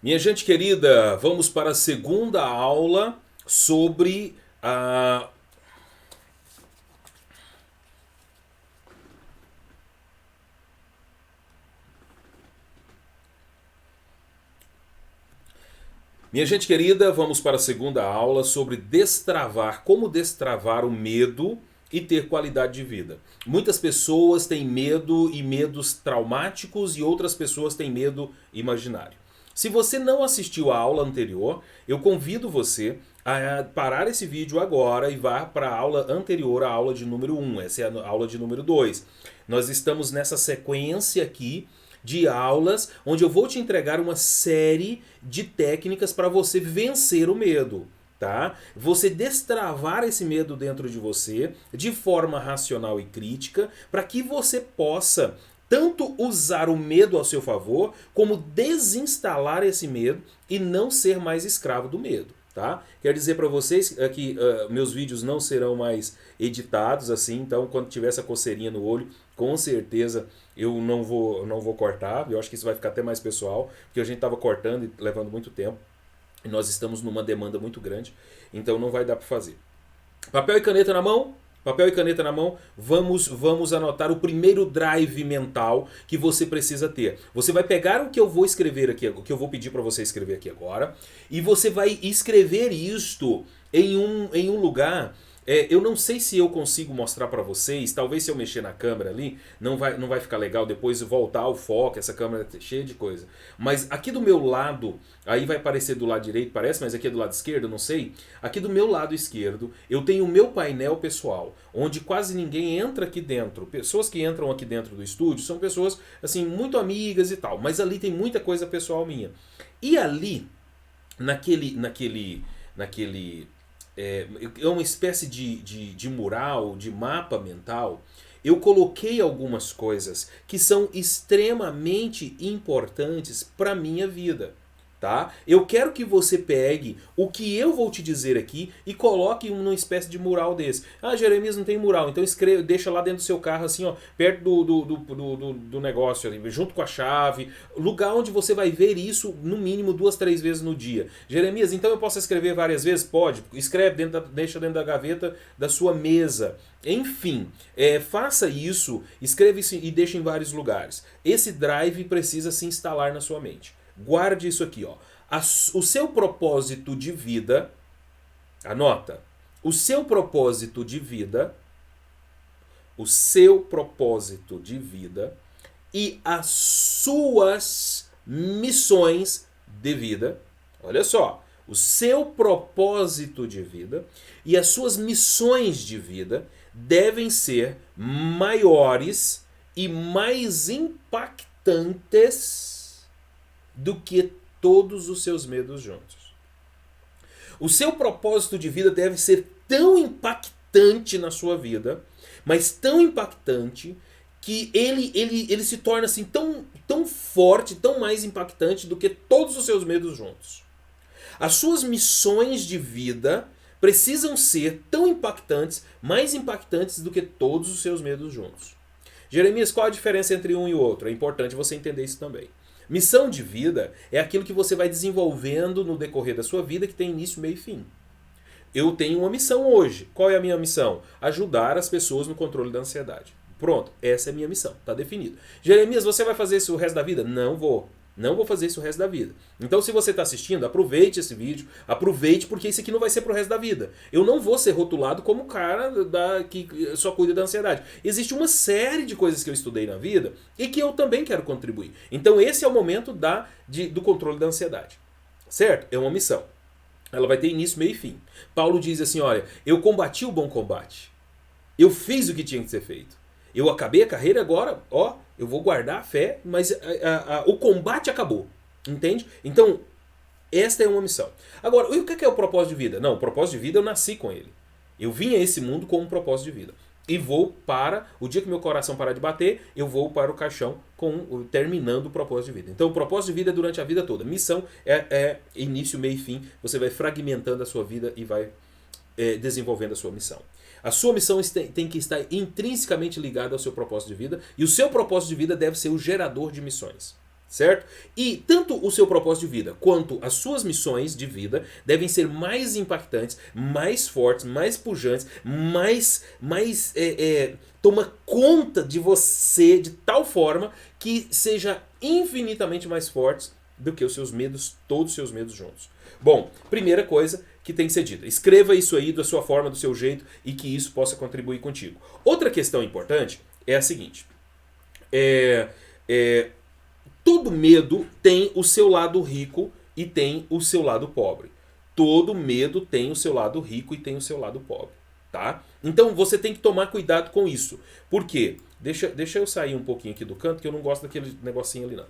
Minha gente querida, vamos para a segunda aula sobre a. Minha gente querida, vamos para a segunda aula sobre como destravar o medo e ter qualidade de vida. Muitas pessoas têm medo e medos traumáticos e outras pessoas têm medo imaginário. Se você não assistiu à aula anterior, eu convido você a parar esse vídeo agora e vá para a aula anterior, a aula de número 1. Essa é a aula de número 2. Nós estamos nessa sequência aqui de aulas onde eu vou te entregar uma série de técnicas para você vencer o medo. Tá? Você destravar esse medo dentro de você de forma racional e crítica para que você possa tanto usar o medo ao seu favor, como desinstalar esse medo e não ser mais escravo do medo. Tá? Quero dizer para vocês que meus vídeos não serão mais editados assim, então quando tiver essa coceirinha no olho, com certeza eu não vou cortar. Eu acho que isso vai ficar até mais pessoal, porque a gente estava cortando e levando muito tempo. E nós estamos numa demanda muito grande, então não vai dar para fazer. Papel e caneta na mão? Papel e caneta na mão, vamos anotar o primeiro drive mental que você precisa ter. Você vai pegar o que eu vou escrever aqui, o que eu vou pedir para você escrever aqui agora, e você vai escrever isto em um lugar. Eu não sei se eu consigo mostrar para vocês, talvez se eu mexer na câmera ali, não vai ficar legal depois voltar ao foco, essa câmera é cheia de coisa. Mas aqui do meu lado, aí vai aparecer do lado direito, parece, mas aqui é do lado esquerdo, não sei. Aqui do meu lado esquerdo, eu tenho o meu painel pessoal, onde quase ninguém entra aqui dentro. Pessoas que entram aqui dentro do estúdio são pessoas, assim, muito amigas e tal, mas ali tem muita coisa pessoal minha. E ali, naquele é uma espécie de mural, de mapa mental, eu coloquei algumas coisas que são extremamente importantes para minha vida. Tá? Eu quero que você pegue o que eu vou te dizer aqui e coloque uma espécie de mural desse. Ah, Jeremias, não tem mural, então deixa lá dentro do seu carro, assim, ó, perto do negócio, ali, junto com a chave, lugar onde você vai ver isso no mínimo 2, 3 vezes no dia. Jeremias, então eu posso escrever várias vezes? Pode. Escreve, deixa dentro da gaveta da sua mesa. Enfim, faça isso, escreva isso e deixe em vários lugares. Esse drive precisa se instalar na sua mente. Guarde isso aqui, ó. O seu propósito de vida, anota. O seu propósito de vida, o seu propósito de vida e as suas missões de vida. Olha só, o seu propósito de vida e as suas missões de vida devem ser maiores e mais impactantes do que todos os seus medos juntos. O seu propósito de vida deve ser tão impactante na sua vida, mas tão impactante que ele se torna assim tão forte, tão mais impactante do que todos os seus medos juntos. As suas missões de vida precisam ser tão impactantes, mais impactantes do que todos os seus medos juntos. Jeremias, qual a diferença entre um e o outro? É importante você entender isso também. Missão de vida é aquilo que você vai desenvolvendo no decorrer da sua vida que tem início, meio e fim. Eu tenho uma missão hoje. Qual é a minha missão? Ajudar as pessoas no controle da ansiedade. Pronto, essa é a minha missão, está definido. Jeremias, você vai fazer isso o resto da vida? Não vou. Não vou fazer isso o resto da vida. Então, se você está assistindo, aproveite esse vídeo, aproveite, porque isso aqui não vai ser pro resto da vida. Eu não vou ser rotulado como o cara que só cuida da ansiedade. Existe uma série de coisas que eu estudei na vida e que eu também quero contribuir. Então, esse é o momento do controle da ansiedade. Certo? É uma missão. Ela vai ter início, meio e fim. Paulo diz assim, olha, eu combati o bom combate. Eu fiz o que tinha que ser feito. Eu acabei a carreira agora, ó, eu vou guardar a fé, mas o combate acabou. Entende? Então, esta é uma missão. Agora, o que é o propósito de vida? Não, o propósito de vida eu nasci com ele. Eu vim a esse mundo com um propósito de vida. E vou o dia que meu coração parar de bater, eu vou para o caixão terminando o propósito de vida. Então, o propósito de vida é durante a vida toda. Missão é início, meio e fim. Você vai fragmentando a sua vida e vai desenvolvendo a sua missão. A sua missão tem que estar intrinsecamente ligada ao seu propósito de vida. E o seu propósito de vida deve ser o gerador de missões. certo? E tanto o seu propósito de vida quanto as suas missões de vida devem ser mais impactantes, mais fortes, mais pujantes, toma conta de você de tal forma que seja infinitamente mais fortes do que os seus medos, todos os seus medos juntos. Bom, primeira coisa que tem que ser dita. Escreva isso aí da sua forma, do seu jeito e que isso possa contribuir contigo. Outra questão importante é a seguinte. Todo medo tem o seu lado rico e tem o seu lado pobre. Todo medo tem o seu lado rico e tem o seu lado pobre, tá? Então você tem que tomar cuidado com isso. Por quê? Deixa eu sair um pouquinho aqui do canto, que eu não gosto daquele negocinho ali não.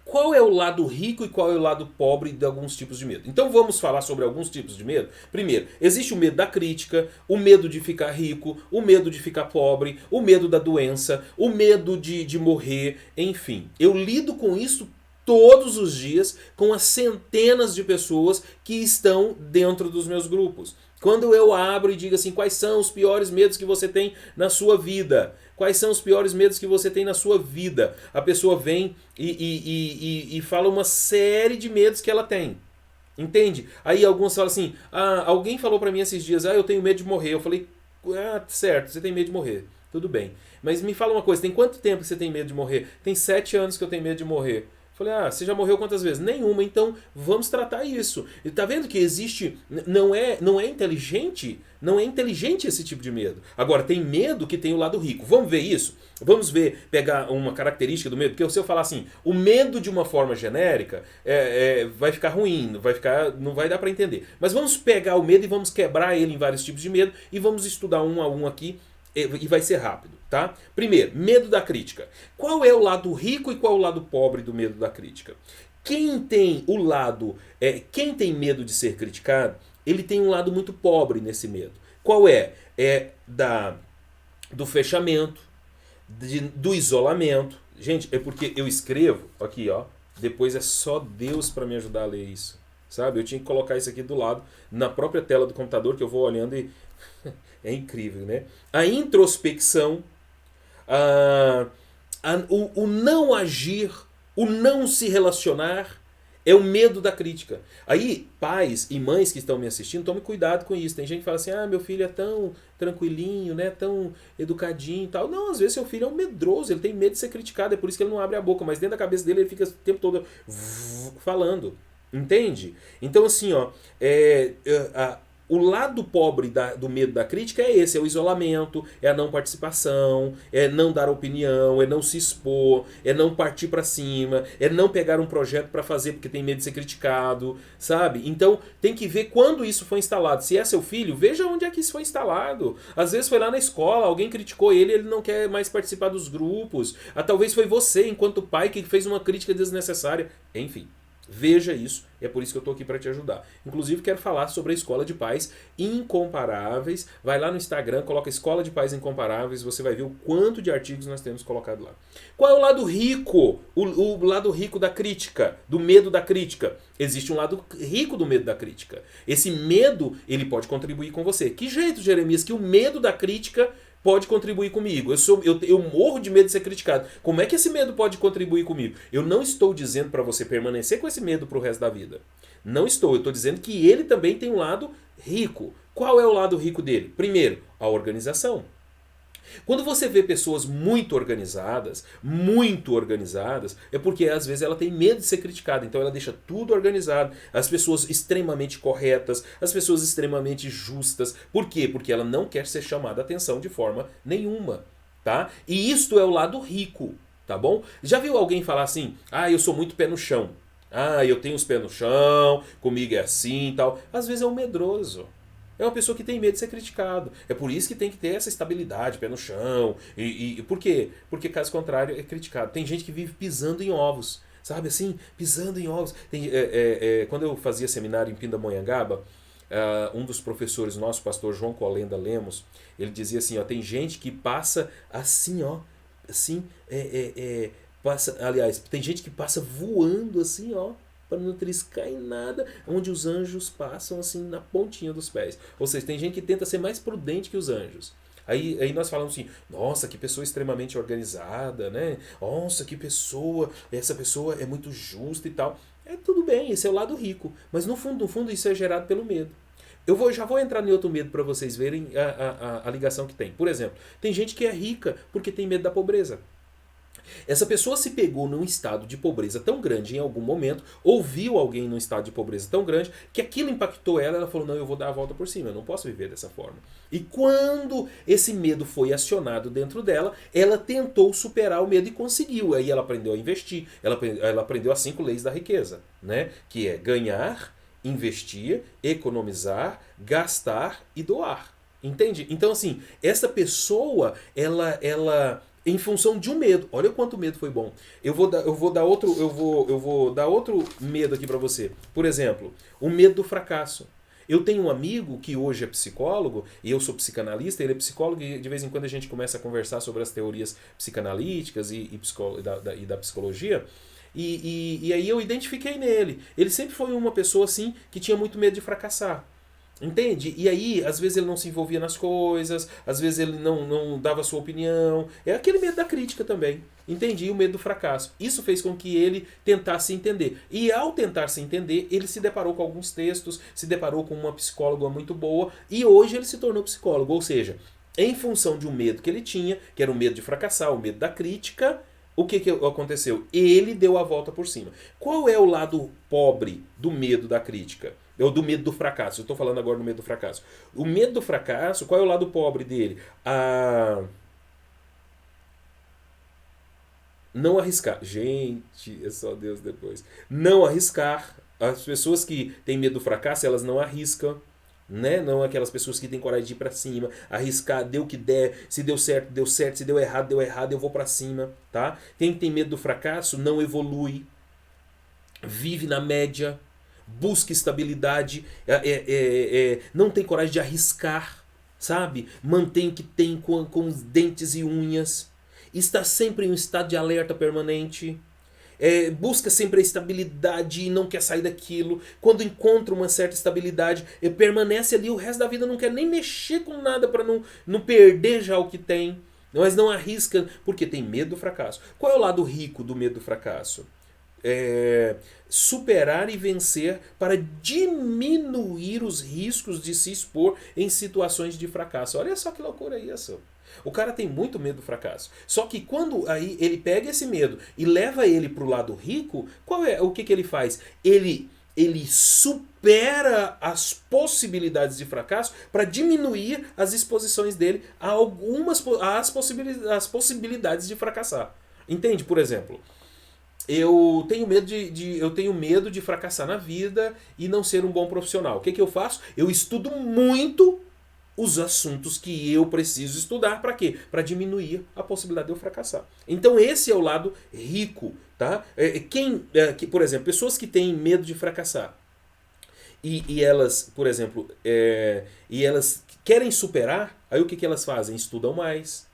Qual é o lado rico e qual é o lado pobre de alguns tipos de medo? Então vamos falar sobre alguns tipos de medo. Primeiro, existe o medo da crítica, o medo de ficar rico, o medo de ficar pobre, o medo da doença, o medo de morrer, enfim. Eu lido com isso todos os dias com as centenas de pessoas que estão dentro dos meus grupos. Quando eu abro e digo assim, quais são os piores medos que você tem na sua vida? Quais são os piores medos que você tem na sua vida? A pessoa vem e fala uma série de medos que ela tem. Entende? Aí alguns falam assim, alguém falou pra mim esses dias, eu tenho medo de morrer. Eu falei, certo, você tem medo de morrer. Tudo bem. Mas me fala uma coisa, tem quanto tempo que você tem medo de morrer? Tem 7 anos que eu tenho medo de morrer. Falei, você já morreu quantas vezes? Nenhuma, então vamos tratar isso. E tá vendo que existe, não é inteligente esse tipo de medo. Agora, tem medo que tem o lado rico. Vamos ver isso? Vamos pegar uma característica do medo, porque se eu falar assim, o medo de uma forma genérica vai ficar ruim, não vai dar para entender. Mas vamos pegar o medo e vamos quebrar ele em vários tipos de medo e vamos estudar um a um aqui. E vai ser rápido, tá? Primeiro, medo da crítica. Qual é o lado rico e qual é o lado pobre do medo da crítica? Quem tem medo de ser criticado, ele tem um lado muito pobre nesse medo. Qual é? Do fechamento, do isolamento. Gente, é porque eu escrevo, aqui ó, depois é só Deus para me ajudar a ler isso. Sabe? Eu tinha que colocar isso aqui do lado, na própria tela do computador, que eu vou olhando e... É incrível, né? A introspecção, o não agir, o não se relacionar, é o medo da crítica. Aí, pais e mães que estão me assistindo, tome cuidado com isso. Tem gente que fala assim, meu filho é tão tranquilinho, né? Tão educadinho e tal. Não, às vezes seu filho é um medroso, ele tem medo de ser criticado, é por isso que ele não abre a boca, mas dentro da cabeça dele ele fica o tempo todo falando. Entende? Então, assim, ó, o lado pobre do medo da crítica é esse, é o isolamento, é a não participação, é não dar opinião, é não se expor, é não partir para cima, é não pegar um projeto para fazer porque tem medo de ser criticado, sabe? Então tem que ver quando isso foi instalado. Se é seu filho, veja onde é que isso foi instalado. Às vezes foi lá na escola, alguém criticou ele não quer mais participar dos grupos. Talvez foi você, enquanto pai, que fez uma crítica desnecessária. Enfim. Veja isso, é por isso que eu estou aqui para te ajudar. Inclusive quero falar sobre a Escola de Pais Incomparáveis. Vai lá no Instagram, coloca Escola de Pais Incomparáveis, você vai ver o quanto de artigos nós temos colocado lá. Qual é o lado rico? O lado rico da crítica, do medo da crítica. Existe um lado rico do medo da crítica. Esse medo, ele pode contribuir com você. Que jeito, Jeremias, que o medo da crítica pode contribuir comigo? Eu morro de medo de ser criticado. Como é que esse medo pode contribuir comigo? Eu não estou dizendo para você permanecer com esse medo para o resto da vida. Não estou. Eu estou dizendo que ele também tem um lado rico. Qual é o lado rico dele? Primeiro, a organização. Quando você vê pessoas muito organizadas, é porque às vezes ela tem medo de ser criticada, então ela deixa tudo organizado, as pessoas extremamente corretas, as pessoas extremamente justas. Por quê? Porque ela não quer ser chamada a atenção de forma nenhuma, tá? E isto é o lado rico, tá bom? Já viu alguém falar assim, eu sou muito pé no chão, eu tenho os pés no chão, comigo é assim e tal. Às vezes é um medroso. É uma pessoa que tem medo de ser criticado. É por isso que tem que ter essa estabilidade, pé no chão. Por quê? Porque caso contrário é criticado. Tem gente que vive pisando em ovos. Sabe assim? Pisando em ovos. Quando eu fazia seminário em Pindamonhangaba, um dos professores nosso, pastor João Colenda Lemos, ele dizia assim, tem gente que passa assim, assim, aliás, tem gente que passa voando assim, para não triscar em nada, onde os anjos passam assim na pontinha dos pés. Ou seja, tem gente que tenta ser mais prudente que os anjos. Aí nós falamos assim, nossa, que pessoa extremamente organizada, né? Nossa, que pessoa, essa pessoa é muito justa e tal. É tudo bem, esse é o lado rico. Mas no fundo isso é gerado pelo medo. Já vou entrar em outro medo para vocês verem a ligação que tem. Por exemplo, tem gente que é rica porque tem medo da pobreza. Essa pessoa se pegou num estado de pobreza tão grande em algum momento, ouviu alguém num estado de pobreza tão grande, que aquilo impactou ela, ela falou, não, eu vou dar a volta por cima, eu não posso viver dessa forma. E quando esse medo foi acionado dentro dela, ela tentou superar o medo e conseguiu. Aí ela aprendeu a investir, ela aprendeu as 5 leis da riqueza, né? Que é ganhar, investir, economizar, gastar e doar. Entende? Então, assim, essa pessoa, ela em função de um medo. Olha o quanto o medo foi bom. Eu vou dar outro medo aqui para você. Por exemplo, o medo do fracasso. Eu tenho um amigo que hoje é psicólogo, e eu sou psicanalista, ele é psicólogo, e de vez em quando a gente começa a conversar sobre as teorias psicanalíticas e da psicologia. E aí eu identifiquei nele. Ele sempre foi uma pessoa assim que tinha muito medo de fracassar. Entende? E aí, às vezes ele não se envolvia nas coisas, às vezes ele não dava sua opinião. É aquele medo da crítica também. Entende? E o medo do fracasso. Isso fez com que ele tentasse entender. E ao tentar se entender, ele se deparou com alguns textos, se deparou com uma psicóloga muito boa, e hoje ele se tornou psicólogo. Ou seja, em função de um medo que ele tinha, que era o medo de fracassar, o medo da crítica, o que aconteceu? Ele deu a volta por cima. Qual é o lado pobre do medo da crítica? Ou do medo do fracasso. Eu estou falando agora do medo do fracasso. O medo do fracasso, qual é o lado pobre dele? Não arriscar. Gente, é só Deus depois. Não arriscar. As pessoas que têm medo do fracasso, elas não arriscam. Né? Não aquelas pessoas que têm coragem de ir pra cima, arriscar, deu o que der, se deu certo, deu certo, se deu errado, eu vou pra cima, tá? Quem tem medo do fracasso não evolui, vive na média, busca estabilidade, não tem coragem de arriscar, sabe? Mantém o que tem com os dentes e unhas, está sempre em um estado de alerta permanente. Busca sempre a estabilidade e não quer sair daquilo. Quando encontra uma certa estabilidade, permanece ali o resto da vida, não quer nem mexer com nada para não perder já o que tem. Mas não arrisca porque tem medo do fracasso. Qual é o lado rico do medo do fracasso? Superar e vencer para diminuir os riscos de se expor em situações de fracasso. Olha só que loucura isso. O cara tem muito medo do fracasso. Só que quando aí ele pega esse medo e leva ele para o lado rico, o que ele faz? Ele supera as possibilidades de fracasso para diminuir as exposições dele a às possibilidades de fracassar. Entende? Por exemplo, eu tenho medo de fracassar na vida e não ser um bom profissional. O que eu faço? Eu estudo muito os assuntos que eu preciso estudar. Para quê? Para diminuir a possibilidade de eu fracassar. Então esse é o lado rico. Tá? Por exemplo, pessoas que têm medo de fracassar e elas, por exemplo, e elas querem superar, aí o que elas fazem? Estudam mais,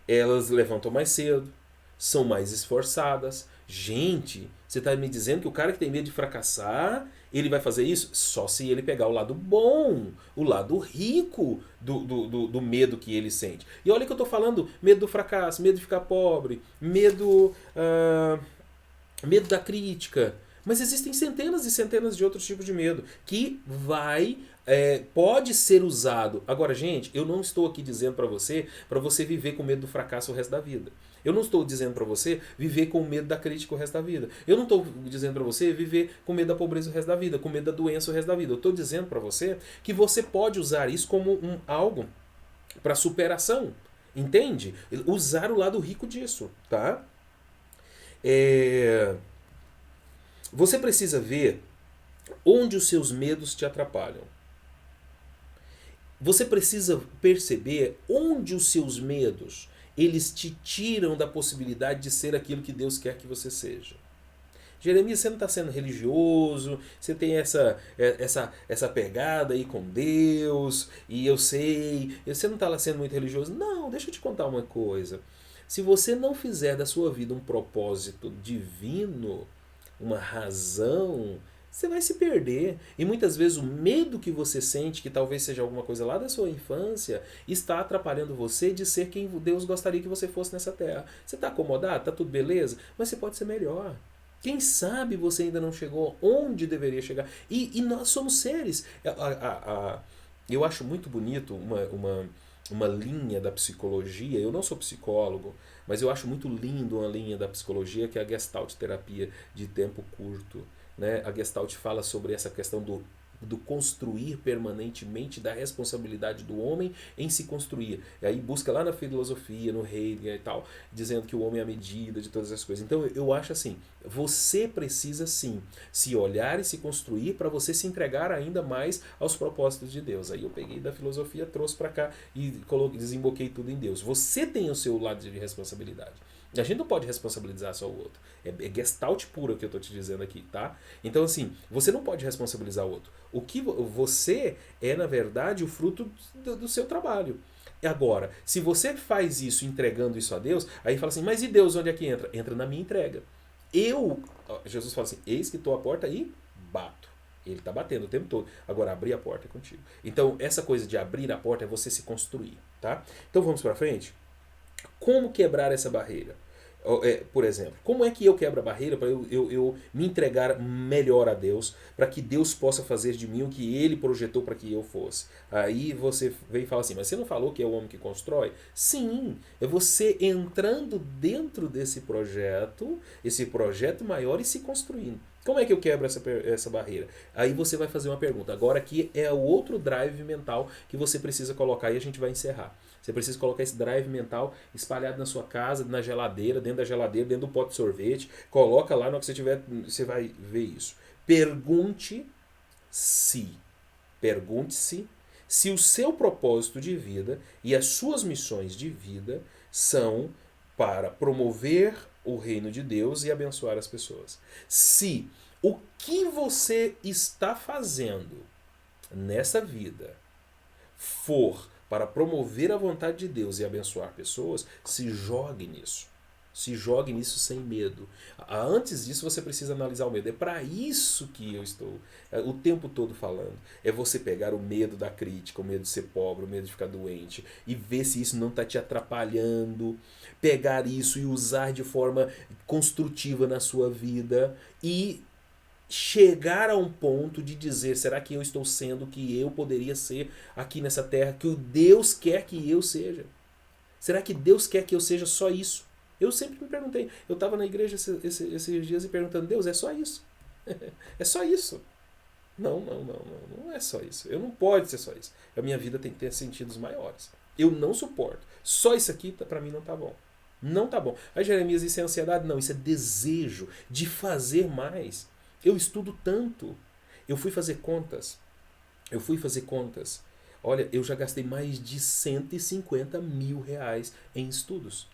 elas levantam mais cedo, são mais esforçadas. Gente, você está me dizendo que o cara que tem medo de fracassar, ele vai fazer isso? Só se ele pegar o lado bom, o lado rico do medo que ele sente. E olha que eu estou falando, medo do fracasso, medo de ficar pobre, medo da crítica. Mas existem centenas e centenas de outros tipos de medo que pode ser usado. Agora, gente, eu não estou aqui dizendo para você viver com medo do fracasso o resto da vida. Eu não estou dizendo para você viver com medo da crítica o resto da vida. Eu não estou dizendo para você viver com medo da pobreza o resto da vida, com medo da doença o resto da vida. Eu estou dizendo para você que você pode usar isso como algo para superação. Entende? Usar o lado rico disso, tá? Você precisa ver onde os seus medos te atrapalham. Você precisa perceber onde os seus medos eles te tiram da possibilidade de ser aquilo que Deus quer que você seja. Jeremias, você não está sendo religioso, você tem essa pegada aí com Deus, e eu sei, você não está sendo muito religioso. Não, deixa eu te contar uma coisa. Se você não fizer da sua vida um propósito divino, uma razão você vai se perder. E muitas vezes o medo que você sente, que talvez seja alguma coisa lá da sua infância, está atrapalhando você de ser quem Deus gostaria que você fosse nessa terra. Você está acomodado? Está tudo beleza? Mas você pode ser melhor. Quem sabe você ainda não chegou onde deveria chegar. E nós somos seres. Eu acho muito bonito uma linha da psicologia. Eu não sou psicólogo, mas eu acho muito lindo uma linha da psicologia que é a Gestalt terapia de tempo curto. Né? A Gestalt fala sobre essa questão do construir permanentemente, da responsabilidade do homem em se construir. E aí busca lá na filosofia, no Hegel e tal, dizendo que o homem é a medida de todas as coisas. Então eu acho assim, você precisa sim se olhar e se construir para você se entregar ainda mais aos propósitos de Deus. Aí eu peguei da filosofia, trouxe para cá e desemboquei tudo em Deus. Você tem o seu lado de responsabilidade. A gente não pode responsabilizar só o outro. É gestalt pura que eu estou te dizendo aqui, tá? Então, assim, você não pode responsabilizar o outro. O que você é, na verdade, o fruto do seu trabalho. E agora, se você faz isso entregando isso a Deus, aí fala assim, mas e Deus onde é que entra? Entra na minha entrega. Jesus fala assim, eis que estou à porta e bato. Ele está batendo o tempo todo. Agora, abrir a porta é contigo. Então, essa coisa de abrir a porta é você se construir, tá? Então, vamos para frente? Como quebrar essa barreira? Por exemplo, como é que eu quebro a barreira para eu me entregar melhor a Deus, para que Deus possa fazer de mim o que Ele projetou para que eu fosse? Aí você vem e fala assim, mas você não falou que é o homem que constrói? Sim, é você entrando dentro desse projeto, esse projeto maior e se construindo. Como é que eu quebro essa barreira? Aí você vai fazer uma pergunta. Agora aqui é o outro drive mental que você precisa colocar e a gente vai encerrar. Você precisa colocar esse drive mental espalhado na sua casa, na geladeira, dentro da geladeira, dentro do pote de sorvete. Coloca lá, na hora que você tiver, você vai ver isso. Pergunte-se se o seu propósito de vida e as suas missões de vida são para promover o reino de Deus e abençoar as pessoas. Se o que você está fazendo nessa vida for para promover a vontade de Deus e abençoar pessoas, se jogue nisso. Se jogue nisso sem medo. Antes disso, você precisa analisar o medo. É para isso que eu estou o tempo todo falando. É você pegar o medo da crítica, o medo de ser pobre, o medo de ficar doente, e ver se isso não está te atrapalhando. Pegar isso e usar de forma construtiva na sua vida e chegar a um ponto de dizer, será que eu estou sendo o que eu poderia ser aqui nessa terra, que o Deus quer que eu seja? Será que Deus quer que eu seja só isso? Eu sempre me perguntei, eu estava na igreja esses dias e perguntando, Deus, é só isso? É só isso? Não é só isso. Eu não pode ser só isso. A minha vida tem que ter sentidos maiores. Eu não suporto. Só isso aqui para mim não tá bom. Não tá bom. Aí Jeremias, isso é ansiedade? Não, isso é desejo de fazer mais. Eu estudo tanto. Eu fui fazer contas. Olha, eu já gastei mais de 150 mil reais em estudos.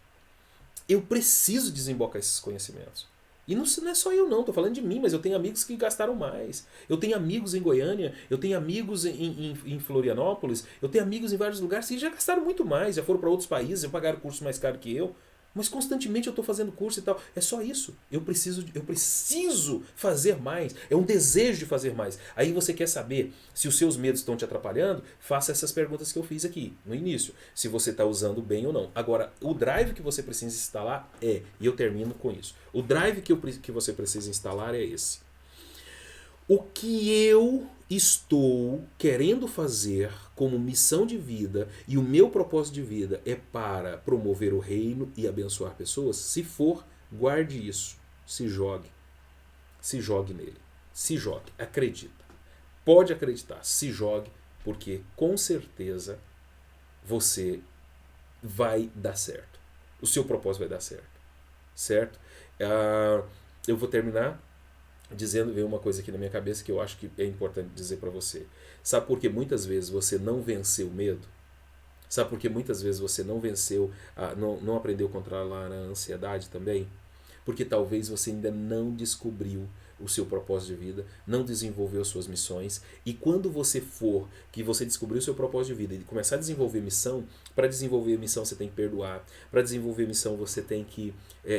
Eu preciso desembocar esses conhecimentos. E não é só eu não, tô falando de mim, mas eu tenho amigos que gastaram mais. Eu tenho amigos em Goiânia, eu tenho amigos em Florianópolis, eu tenho amigos em vários lugares que já gastaram muito mais, já foram para outros países, já pagaram curso mais caro que eu. Mas constantemente eu estou fazendo curso e tal. É só isso. Eu preciso fazer mais. É um desejo de fazer mais. Aí você quer saber se os seus medos estão te atrapalhando? Faça essas perguntas que eu fiz aqui no início. Se você está usando bem ou não. Agora, o drive que você precisa instalar e eu termino com isso. O drive que você precisa instalar é esse. O que eu estou querendo fazer como missão de vida e o meu propósito de vida é para promover o reino e abençoar pessoas? Se for, guarde isso. Se jogue. Se jogue nele. Se jogue. Acredita. Pode acreditar. Se jogue, porque com certeza você vai dar certo. O seu propósito vai dar certo. Certo? Eu vou terminar dizendo, veio uma coisa aqui na minha cabeça que eu acho que é importante dizer para você. Sabe por que muitas vezes você não venceu o medo? Sabe por que muitas vezes você não venceu, não aprendeu a controlar a ansiedade também? Porque talvez você ainda não descobriu o seu propósito de vida, não desenvolveu as suas missões. E quando você for, que você descobriu o seu propósito de vida e começar a desenvolver missão, para desenvolver a missão você tem que perdoar, para desenvolver a missão você tem que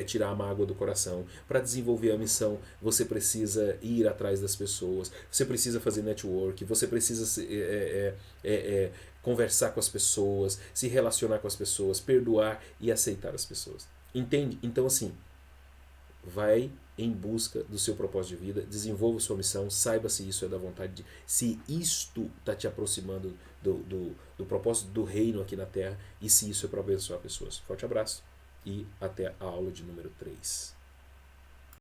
tirar a mágoa do coração, para desenvolver a missão você precisa ir atrás das pessoas, você precisa fazer network, você precisa conversar com as pessoas, se relacionar com as pessoas, perdoar e aceitar as pessoas. Entende? Então assim, vai em busca do seu propósito de vida, desenvolva sua missão, saiba se isso é da vontade de... Se isto está te aproximando do propósito do reino aqui na Terra e se isso é para abençoar pessoas. Forte abraço e até a aula de número 3.